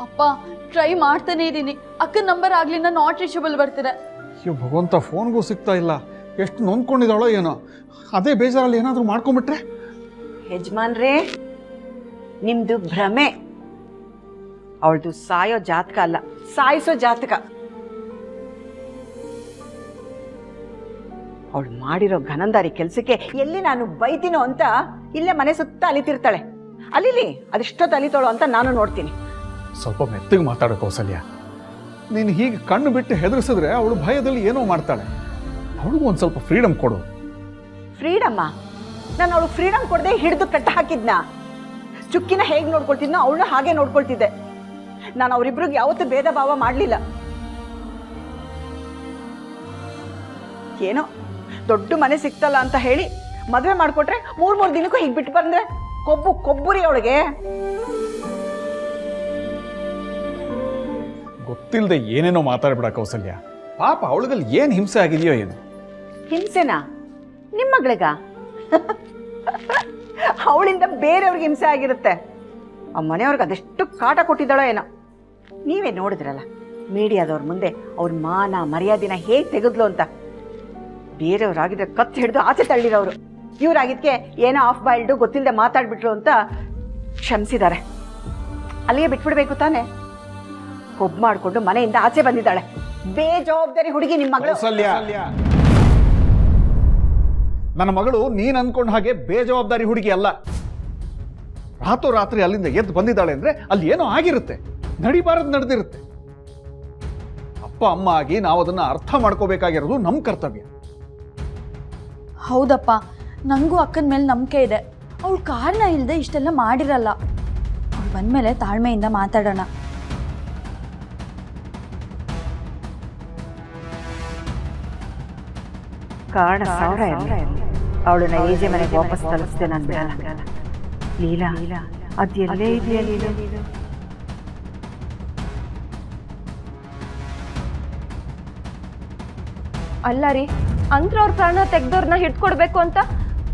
ಅಪ್ಪ ಟ್ರೈ ಮಾಡ್ತಾನೆ ಇದ್ದೀನಿ, ಅಕ್ಕನ ನಂಬರ್ ಆಗ್ಲಿಂದ ನಾಟ್ ರೀಚಬಲ್ ಬರ್ತಿದೆ. ಅಯ್ಯೋ ಭಗವಂತ, ಫೋನ್ಗೂ ಸಿಗ್ತಾ ಇಲ್ಲ. ಎಷ್ಟು ನೊಂದ್ಕೊಂಡಿದ್ದಾಳೋ ಏನೋ. ಅದೇ ಬೇಜಾರಲ್ಲಿ ಏನಾದರೂ ಮಾಡ್ಕೊಂಬಿಟ್ರೆ? ಯಜಮಾನ್ರೇ, ನಿಮ್ದು ಭ್ರಮೆ. ಅವಳದು ಸಾಯೋ ಜಾತಕ ಅಲ್ಲ, ಸಾಯಿಸೋ ಜಾತಕ. ಅವಳು ಮಾಡಿರೋ ಘನಂದಾರಿ ಕೆಲಸಕ್ಕೆ ಎಲ್ಲಿ ನಾನು ಬೈತೀನೋ ಅಂತ ಇಲ್ಲೇ ಮನೆ ಸುತ್ತ ಅಲಿತಿರ್ತಾಳೆ. ಅಲಿಲಿ, ಅದೆಷ್ಟೊತ್ತು ಅಲಿತಾಳೋ ಅಂತ ನಾನು ನೋಡ್ತೀನಿ. ಸ್ವಲ್ಪ ಮೆತ್ತಗೆ ಮಾತಾಡೋ ಕೌಸಲ್ಯ. ನೀನು ಹೀಗೆ ಕಣ್ಣು ಬಿಟ್ಟು ಹೆದರಿಸಿದ್ರೆ ಅವಳು ಭಯದಲ್ಲಿ ಏನೋ ಮಾಡ್ತಾಳೆ. ಅವಳಿಗೂ ಒಂದು ಸ್ವಲ್ಪ ಫ್ರೀಡಮ್ ಕೊಡು. ಫ್ರೀಡಮ್ಮ? ನಾನು ಅವಳು ಫ್ರೀಡಮ್ ಕೊಡದೆ ಹಿಡಿದು ಕಟ್ಟ ಹಾಕಿದ್ನ. ಚುಕ್ಕಿನ ಹೇಗೆ ನೋಡ್ಕೊಳ್ತಿದ್ನೋ ಅವಳನ್ನ ಹಾಗೆ ನೋಡ್ಕೊಳ್ತಿದ್ದೆ. ನಾನು ಅವರಿಬ್ರಿಗೆ ಯಾವತ್ತೂ ಭೇದ ಭಾವ ಮಾಡಲಿಲ್ಲ. ಏನೋ ದೊಡ್ಡ ಮನೆ ಸಿಕ್ತಲ್ಲ ಅಂತ ಹೇಳಿ ಮದುವೆ ಮಾಡಿಕೊಟ್ರೆ 3 ದಿನಕ್ಕೂ ಹೀಗೆ ಬಿಟ್ಟು ಬಂದ್ರೆ ಕೊಬ್ಬುರಿ ಅವಳಿಗೆ. ಗೊತ್ತಿಲ್ಲದೆ ಏನೇನೋ ಮಾತಾಡ್ಬಿಡ ಕೌಸಲ್ಯ. ಪಾಪ ಅವಳಿಗಲ್ಲಿ ಏನು ಹಿಂಸೆ ಆಗಿದೆಯೋ ಏನು. ಹಿಂಸೆನಾ? ನಿಮ್ಮ ಮಗಳಿಗ? ಅವಳಿಂದ ಬೇರೆಯವ್ರಿಗೆ ಹಿಂಸೆ ಆಗಿರುತ್ತೆ. ಆ ಮನೆಯವ್ರಿಗೆ ಅದೆಷ್ಟು ಕಾಟ ಕೊಟ್ಟಿದ್ದಾಳೋ ಏನೋ. ನೀವೇ ನೋಡಿದ್ರಲ್ಲ ಮೀಡಿಯಾದವ್ರ ಮುಂದೆ ಅವ್ರ ಮಾನ ಮರ್ಯಾದಿನ ಹೇಗೆ ತೆಗೆದ್ಲು ಅಂತ. ಬೇರೆಯವ್ರಾಗಿದ್ರೆ ಕತ್ತು ಹಿಡಿದು ಆಚೆ ತಳ್ಳಿರೋರು. ಇವ್ರಾಗಿದ್ಕೆ ಏನೋ ಆಫ್ ಬಾಯ್ಲ್ಡು ಗೊತ್ತಿಲ್ಲದೆ ಮಾತಾಡ್ಬಿಟ್ರು ಅಂತ ಕ್ಷಮಿಸಿದ್ದಾರೆ. ಅಲ್ಲಿಗೆ ಬಿಟ್ಬಿಡ್ಬೇಕು ತಾನೆ? ಕೊಬ್ಬು ಮಾಡಿಕೊಂಡು ಮನೆಯಿಂದ ಆಚೆ ಬಂದಿದ್ದಾಳೆ. ಬೇಜವಾಬ್ದಾರಿ ಹುಡುಗಿ ನಿಮ್ಮ ಮಗಳು. ಕೌಸಲ್ಯ, ನನ್ನ ಮಗಳು ನೀನ್ ಅನ್ಕೊಂಡ ಹಾಗೆ ಬೇಜವಾಬ್ದಾರಿ ಹುಡುಗಿ ಅಲ್ಲ. ರಾತ್ರಿ ಅಲ್ಲಿಂದ ಎದ್ದು ಬಂದಿದ್ದಾಳೆ ಅಂದ್ರೆ ಅಲ್ಲಿ ಏನೋ ಆಗಿರುತ್ತೆ, ನಡಿಬಾರದು ನಡೆದಿರುತ್ತೆ. ಅಪ್ಪ ಅಮ್ಮ ಆಗಿ ನಾವು ಅದನ್ನ ಅರ್ಥ ಮಾಡ್ಕೋಬೇಕಾಗಿರೋದು ನಮ್ಮ ಕರ್ತವ್ಯ. ಹೌದಪ್ಪ, ನನಗೂ ಅಕ್ಕನ ಮೇಲೆ ನಂಬಿಕೆ ಇದೆ. ಅವಳು ಕಾರಣ ಇಲ್ಲದೆ ಇಷ್ಟೆಲ್ಲ ಮಾಡಿರಲ್ಲ. ಅವಳು ಬಂದಮೇಲೆ ತಾಳ್ಮೆಯಿಂದ ಮಾತಾಡೋಣ. ಕಾರಣ 1000 ಇರಲಿ, ಅವಳನ್ನ ಏಜೆ ಮನೆಗೆ ವಾಪಸ್ ತಲುಪಿಸ್ದೆ ನಾನು ಬಿಡಲ್ಲ. ಲೀಲಾ, ಅದೆಲ್ಲೇ ಇದೆಯಾ ಲೀಲಾ? ಅಲ್ಲ ರೀ, ಅವ್ರ ಪ್ರಾಣ ತೆಗ್ದವ್ರನ್ನ ಹಿಡ್ಕೊಡ್ಬೇಕು ಅಂತ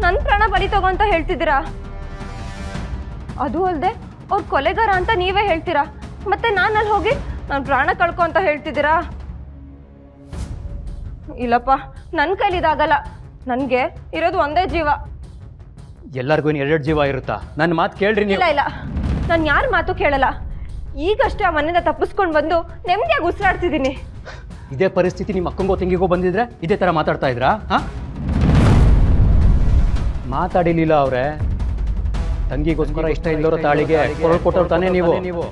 ನನ್ನ ಪ್ರಾಣ ಬಲಿ ತಗೋ ಅಂತ ಹೇಳ್ತಿದ್ದೀರಾ? ಅದು ಅಲ್ಲದೆ ಅವ್ರ ಕೊಲೆಗಾರ ಅಂತ ನೀವೇ ಹೇಳ್ತೀರಾ, ಮತ್ತೆ ನಾನು ಅಲ್ಲಿ ಹೋಗಿ ನನ್ನ ಪ್ರಾಣ ಕಳ್ಕೊ ಅಂತ ಹೇಳ್ತಿದ್ದೀರಾ? ಇಲ್ಲಪ್ಪ, ನನ್ನ ಕೈಲಿ ಇದಾಗಲ್ಲ. ನನಗೆ ಇರೋದು ಒಂದೇ ಜೀವ. ಎಲ್ಲರಿಗೂ 2 ಜೀವ ಇರುತ್ತಾ? ನನ್ನ ಮಾತು ಕೇಳ್ರಿ ನೀವು. ಇಲ್ಲ, ನಾನು ಯಾರ ಮಾತು ಕೇಳಲ್ಲ. ಈಗಷ್ಟೇ ಆ ಮನೆಯಿಂದ ತಪ್ಪಿಸ್ಕೊಂಡು ಬಂದು ನೆಮ್ಮದಿಯಾಗಿ ಉಸಿರಾಡ್ತಿದ್ದೀನಿ. ಇದೇ ಪರಿಸ್ಥಿತಿ ನಿಮ್ಮ ಅಕ್ಕಂಗೋ ತಂಗಿಗೋ ಬಂದಿದ್ರೆ ಇದೇ ಥರ ಮಾತಾಡ್ತಾ ಇದ್ರಾ? ಮಾತಾಡಿಲಿಲ್ಲ ಅವ್ರೆ. ತಂಗಿಗೋಸ್ಕರ ಇಷ್ಟ ಇಲ್ಲೋರ ತಾಳಿಗೆ ಕೊರಳು ಕೊಟ್ಟವ್ರು ತಾನೇ ನೀವು.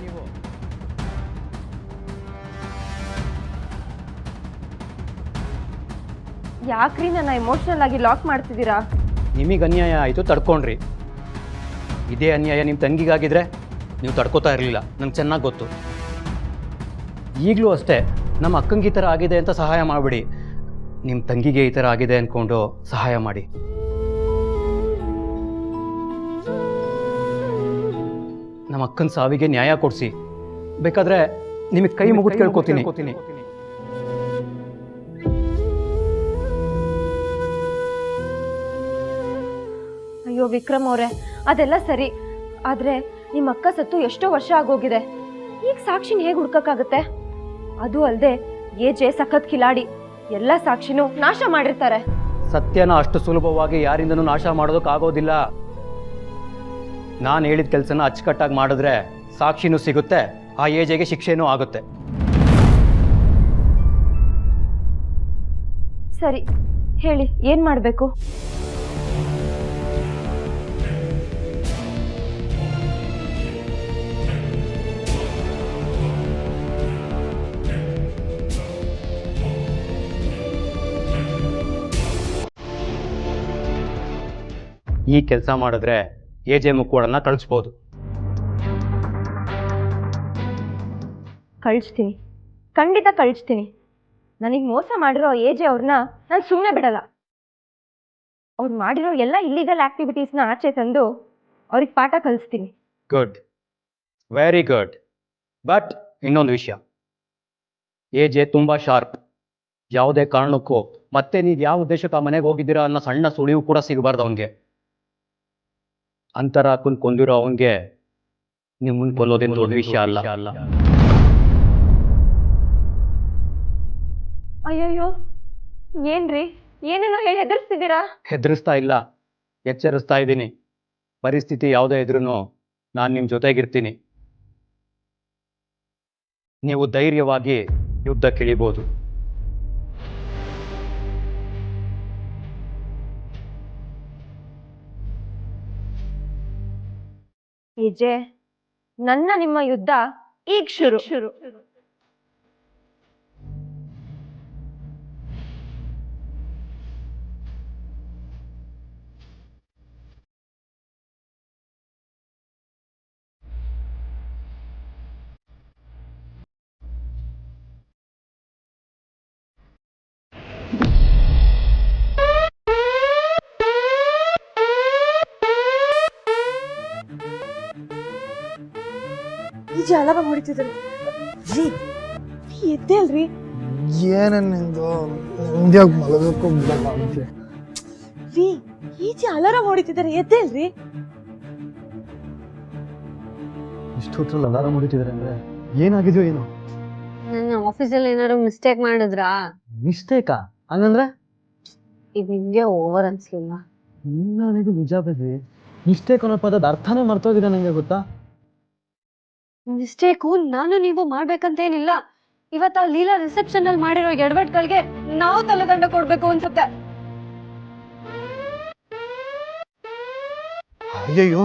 ಯಾಕ್ರಿ ನನ್ನ ಎಮೋಷನಲ್ ಆಗಿ ಲಾಕ್ ಮಾಡ್ತಿದ್ದೀರಾ? ನಿಮಗೆ ಅನ್ಯಾಯ ಆಯಿತು, ತಡ್ಕೊಂಡ್ರಿ. ಇದೇ ಅನ್ಯಾಯ ನಿಮ್ಮ ತಂಗಿಗಾಗಿದ್ರೆ ನೀವು ತಡ್ಕೋತಾ ಇರಲಿಲ್ಲ, ನಂಗೆ ಚೆನ್ನಾಗಿ ಗೊತ್ತು. ಈಗಲೂ ಅಷ್ಟೇ, ನಮ್ಮ ಅಕ್ಕಂಗೆ ಈ ಥರ ಆಗಿದೆ ಅಂತ ಸಹಾಯ ಮಾಡಿಬಿಡಿ. ನಿಮ್ಮ ತಂಗಿಗೆ ಈ ಥರ ಆಗಿದೆ ಅಂದ್ಕೊಂಡು ಸಹಾಯ ಮಾಡಿ. ನಮ್ಮ ಅಕ್ಕನ ಸಾವಿಗೆ ನ್ಯಾಯ ಕೊಡಿಸಿ. ಬೇಕಾದರೆ ನಿಮಗೆ ಕೈ ಮುಗಿದು ಕೇಳ್ಕೊತೀನಿ. ಅಯ್ಯೋ ವಿಕ್ರಮ್ ಅವರೇ, ಅದೆಲ್ಲ ಸರಿ. ಆದರೆ ನಿಮ್ಮ ಅಕ್ಕ ಸತ್ತು ಎಷ್ಟೋ ವರ್ಷ ಆಗೋಗಿದೆ. ಈಗ ಸಾಕ್ಷಿನ ಹೇಗೆ ಹುಡ್ಕಕ್ಕಾಗತ್ತೆ? ಅದು ಅಲ್ಲದೆ ಏಜೆ ಸಖತ್ ಕಿಲಾಡಿ. ಎಲ್ಲ ಸಾಕ್ಷಿನೂ ನಾಶ ಮಾಡಿರ್ತಾರೆ. ಸತ್ಯನ ಅಷ್ಟು ಸುಲಭವಾಗಿ ಯಾರಿಂದನೂ ನಾಶ ಮಾಡೋದಕ್ಕಾಗೋದಿಲ್ಲ. ನಾನು ಹೇಳಿದ ಕೆಲಸನ ಅಚ್ಚುಕಟ್ಟಾಗಿ ಮಾಡಿದ್ರೆ ಸಾಕ್ಷಿನೂ ಸಿಗುತ್ತೆ, ಆ ಏಜೆಗೆ ಶಿಕ್ಷೆನೂ ಆಗುತ್ತೆ. ಸರಿ, ಹೇಳಿ ಏನು ಮಾಡಬೇಕು? ಈ ಕೆಲಸ ಮಾಡಿದ್ರೆ ಏಜೆ ಮುಕ್ಕೋಡನ್ನ ಕಳಿಸ್ಬೋದು. ಕಳಿಸ್ತೀನಿ, ಖಂಡಿತ ಕಳಿಸ್ತೀನಿ. ನನಗೆ ಮೋಸ ಮಾಡಿರೋ ಏಜೆ ಅವ್ರನ್ನ ನಾನು ಸುಮ್ಮನೆ ಬಿಡಲ್ಲ. ಅವ್ರು ಮಾಡಿರೋ ಎಲ್ಲ ಇಲ್ಲಿಗಲ್ ಆಕ್ಟಿವಿಟೀಸ್ನ ಆಚೆ ತಂದು ಅವ್ರಿಗೆ ಪಾಠ ಕಲಿಸ್ತೀನಿ. Good, very good. ಬಟ್ ಇನ್ನೊಂದು ವಿಷಯ, ಏಜೆ ತುಂಬ ಶಾರ್ಪ್. ಯಾವುದೇ ಕಾರಣಕ್ಕೂ ಮತ್ತೆ ನೀವು ಯಾವ ಉದ್ದೇಶಕ್ಕೆ ಆ ಮನೆಗೆ ಹೋಗಿದ್ದೀರಾ ಅನ್ನೋ ಸಣ್ಣ ಸುಳಿವು ಕೂಡ ಸಿಗಬಾರ್ದು ಅವನಿಗೆ. ಅಂತರ ಹಾಕೊಂಡು ಕೊಂದಿರೋ ಅವನಿಗೆ ನಿಮ್ಮನ್ನು ಕೊಲ್ಲೋದೇನು ದೊಡ್ಡ ವಿಷಯ ಅಲ್ಲ. ಅಯ್ಯಯ್ಯೋ ಏನ್ರಿ ಏನೇನೋ ಹೇಳಿ ಹೆದರ್ಸ್ತಿದ್ದೀರಾ? ಹೆದರಿಸ್ತಾ ಇಲ್ಲ, ಎಚ್ಚರಿಸ್ತಾ ಇದ್ದೀನಿ. ಪರಿಸ್ಥಿತಿ ಯಾವುದೇ ಇದ್ರೂ ನಾನು ನಿಮ್ಮ ಜೊತೆಗಿರ್ತೀನಿ. ನೀವು ಧೈರ್ಯವಾಗಿ ಯುದ್ಧಕ್ಕಿಳಿಬೋದು. ವಿಜಯ್, ನನ್ನ ನಿಮ್ಮ ಯುದ್ಧ ಈಗ ಶುರು. ಈಜೆ ಅಲಾರಾಮ್ ಹೊಡಿತಿದ್ದಾರೆ. ರೀ ಎದ್ದೆ ಅಲ್ರಿ? ಏನನ್ನಿಂದು ನಿಂದ್ಯಾಗ ಮಲಗಕ್ಕೂ ಬಿಡಲ್ಲ ಅಂತೆ. ರೀ ಈಜೆ ಅಲಾರಾಮ್ ಹೊಡಿತಿದ್ದಾರೆ, ಎದ್ದೆ ಅಲ್ರಿ? ಇಷ್ಟೊತ್ತರಲ್ಲಿ ಅಲಾರಾಮ್ ಹೊಡಿತಿದ್ದಾರೆ ಅಂದ್ರೆ ಏನಾಗಿದೆಯೋ ಏನೋ. ನನ್ನ ಆಫೀಸಲ್ಲಿ ಏನಾದ್ರು ಮಿಸ್ಟೇಕ್ ಮಾಡಿದ್ರಾ? ಮಿಸ್ಟೇಕಾ? ಹಂಗಂದ್ರೆ ಇದು ನಿಮ್ಗೆ ಓವರ್ ಅನ್ಸ್ಲಿಲ್ಲ? ನನಗೂ ನಿಜ ಬೇಸಿ ಮಿಸ್ಟೇಕ್ ಅನ್ನೋ ಪದದ ಅರ್ಥನೇ ಮರ್ತೋಗಿದೆ ನಂಗೆ, ಗೊತ್ತಾ? ಮಿಸ್ಟೇಕು ನಾನು ನೀವು ಮಾಡ್ಬೇಕಂತೇನಿಲ್ಲ. ಇವತ್ತು ಆ ಲೀಲಾ ರಿಸೆಪ್ಷನ್ ಅಲ್ಲಿ ಮಾಡಿರೋ ಎಡವಟ್ಗಳಿಗೆ ನಾವು ತಲೆದಂಡ ಕೊಡ್ಬೇಕು ಅನ್ಸುತ್ತೆ. ಅಯ್ಯಯ್ಯೋ,